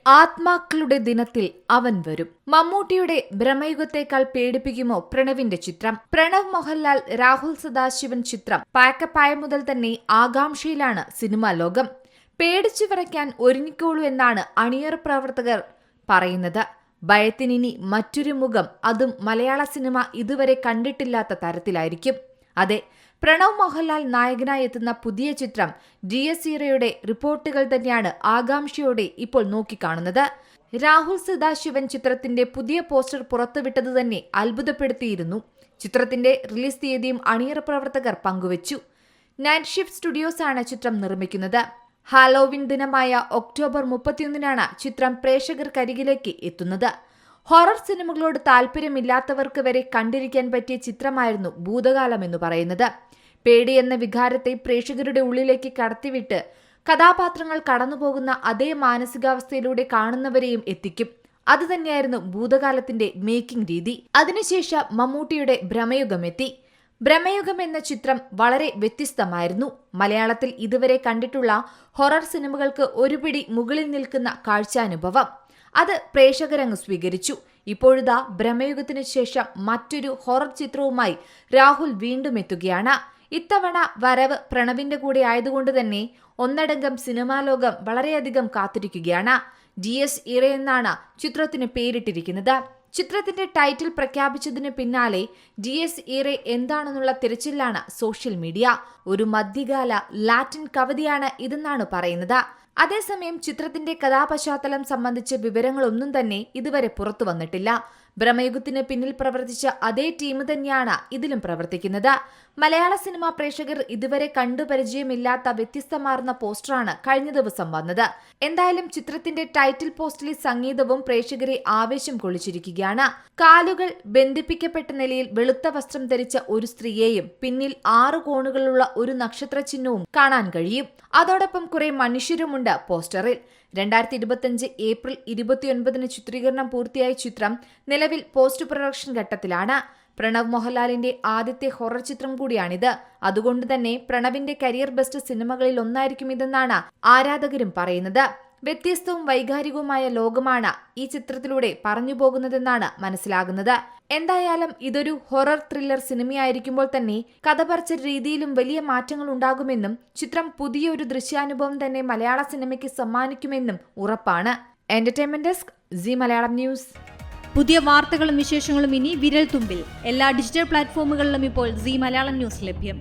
ആത്മാക്കളുടെ ദിനത്തിൽ അവൻ വരും. മമ്മൂട്ടിയുടെ ബ്രഹ്മയുഗത്തേക്കാൾ പേടിപ്പിക്കുമോ പ്രണവിന്റെ ചിത്രം? പ്രണവ് മോഹൻലാൽ, രാഹുൽ സദാശിവൻ ചിത്രം പാക്കപ്പായ മുതൽ തന്നെ ആകാംക്ഷയിലാണ് സിനിമാ ലോകം. പേടിച്ചു വിറയ്ക്കാൻ ഒരുങ്ങിക്കോളൂ എന്നാണ് അണിയറ പ്രവർത്തകർ പറയുന്നത്. ഭയത്തിനിനി മറ്റൊരു മുഖം, അതും മലയാള സിനിമ ഇതുവരെ കണ്ടിട്ടില്ലാത്ത തരത്തിലായിരിക്കും. അതെ, പ്രണവ് മോഹൻലാൽ നായകനായി എത്തുന്ന പുതിയ ചിത്രം ഡിഎസ് ഇറയുടെ റിപ്പോർട്ടുകൾ തന്നെയാണ് ആകാംക്ഷയോടെ ഇപ്പോൾ നോക്കിക്കാണുന്നത്. രാഹുൽ സദാശിവൻ ചിത്രത്തിന്റെ പുതിയ പോസ്റ്റർ പുറത്തുവിട്ടത് തന്നെ അത്ഭുതപ്പെടുത്തിയിരുന്നു. ചിത്രത്തിന്റെ റിലീസ് തീയതിയും അണിയറ പ്രവർത്തകർ പങ്കുവച്ചു. നൈറ്റ് ഷിഫ്റ്റ് സ്റ്റുഡിയോസ് ആണ് ചിത്രം നിർമ്മിക്കുന്നത്. ഹാലോവിൻ ദിനമായ ഒക്ടോബർ 31-നാണ് ചിത്രം പ്രേക്ഷകർക്കരികിലേക്ക് എത്തുന്നത്. ഹൊറർ സിനിമകളോട് താല്പര്യമില്ലാത്തവർക്ക് വരെ കണ്ടിരിക്കാൻ പറ്റിയ ചിത്രമായിരുന്നു ഭൂതകാലം എന്ന് പറയുന്നത്. പേടി എന്ന വികാരത്തെ പ്രേക്ഷകരുടെ ഉള്ളിലേക്ക് കടത്തിവിട്ട് കഥാപാത്രങ്ങൾ കടന്നുപോകുന്ന അതേ മാനസികാവസ്ഥയിലൂടെ കാണുന്നവരെയും എത്തിക്കും. അതുതന്നെയായിരുന്നു ഭൂതകാലത്തിന്റെ മേക്കിംഗ് രീതി. അതിനുശേഷം മമ്മൂട്ടിയുടെ ബ്രഹ്മയുഗം എത്തി. ബ്രഹ്മയുഗം എന്ന ചിത്രം വളരെ വ്യത്യസ്തമായിരുന്നു. മലയാളത്തിൽ ഇതുവരെ കണ്ടിട്ടുള്ള ഹൊറർ സിനിമകൾക്ക് ഒരുപിടി മുകളിൽ നിൽക്കുന്ന കാഴ്ചാനുഭവം. അത് പ്രേക്ഷകരങ്ങ് സ്വീകരിച്ചു. ഇപ്പോഴിതാ ബ്രഹ്മയുഗത്തിനു ശേഷം മറ്റൊരു ഹൊറർ ചിത്രവുമായി രാഹുൽ വീണ്ടും എത്തുകയാണ്. ഇത്തവണ വരവ് പ്രണവിന്റെ കൂടെ ആയതുകൊണ്ട് തന്നെ ഒന്നടങ്കം സിനിമാ ലോകം വളരെയധികം കാത്തിരിക്കുകയാണ്. ഡിഎസ് ഇറ എന്നാണ് ചിത്രത്തിന് പേരിട്ടിരിക്കുന്നത്. ചിത്രത്തിന്റെ ടൈറ്റിൽ പ്രഖ്യാപിച്ചതിന് പിന്നാലെ ഡിഎസ് ഇറ എന്താണെന്നുള്ള തിരച്ചിലാണ് സോഷ്യൽ മീഡിയ. ഒരു മധ്യകാല ലാറ്റിൻ കവിതയാണ് ഇതെന്നാണ് പറയുന്നത്. അതേസമയം ചിത്രത്തിന്റെ കഥാപശ്ചാത്തലം സംബന്ധിച്ച വിവരങ്ങളൊന്നും തന്നെ ഇതുവരെ പുറത്തു വന്നിട്ടില്ല. ബ്രഹ്മയുഗത്തിന് പിന്നിൽ പ്രവർത്തിച്ച അതേ ടീം തന്നെയാണ് ഇതിലും പ്രവർത്തിക്കുന്നത്. മലയാള സിനിമാ പ്രേക്ഷകർ ഇതുവരെ കണ്ടുപരിചയമില്ലാത്ത വ്യത്യസ്തമാർന്ന പോസ്റ്ററാണ് കഴിഞ്ഞ ദിവസം വന്നത്. എന്തായാലും ചിത്രത്തിന്റെ ടൈറ്റിൽ പോസ്റ്റിലെ സംഗീതവും പ്രേക്ഷകരെ ആവേശം കൊള്ളിച്ചിരിക്കുകയാണ്. കാലുകൾ ബന്ധിപ്പിക്കപ്പെട്ട നിലയിൽ വെളുത്ത വസ്ത്രം ധരിച്ച ഒരു സ്ത്രീയെയും പിന്നിൽ 6 കോണുകളുള്ള ഒരു നക്ഷത്ര ചിഹ്നവും കാണാൻ കഴിയും. അതോടൊപ്പം കുറെ മനുഷ്യരുമുണ്ട് പോസ്റ്ററിൽ. 2025 ഏപ്രിൽ 29-ന് ചിത്രീകരണം പൂർത്തിയായ ചിത്രം നിലവിൽ പോസ്റ്റ് പ്രൊഡക്ഷൻ ഘട്ടത്തിലാണ്. പ്രണവ് മോഹൻലാലിന്റെ ആദ്യത്തെ ഹൊറർ ചിത്രം കൂടിയാണിത്. അതുകൊണ്ട് തന്നെ പ്രണവിന്റെ കരിയർ ബെസ്റ്റ് സിനിമകളിൽ ഒന്നായിരിക്കും ഇതെന്നാണ് ആരാധകരും പറയുന്നത്. വ്യത്യസ്തവും വൈകാരികവുമായ ലോകമാണ് ഈ ചിത്രത്തിലൂടെ പറഞ്ഞു പോകുന്നതെന്നാണ് മനസ്സിലാകുന്നത്. എന്തായാലും ഇതൊരു ഹൊറർ ത്രില്ലർ സിനിമയായിരിക്കുമ്പോൾ തന്നെ കഥ പറച്ച രീതിയിലും വലിയ മാറ്റങ്ങൾ ഉണ്ടാകുമെന്നും ചിത്രം പുതിയൊരു ദൃശ്യാനുഭവം തന്നെ മലയാള സിനിമയ്ക്ക് സമ്മാനിക്കുമെന്നും ഉറപ്പാണ്. Entertainment desk, C Malayalam news. പുതിയ വാർത്തകളും വിശേഷങ്ങളും ഇനി വിരൽ തുമ്പിൽ. എല്ലാ ഡിജിറ്റൽ പ്ലാറ്റ്ഫോമുകളിലും ഇപ്പോൾ സി മലയാളം ന്യൂസ് ലഭ്യം.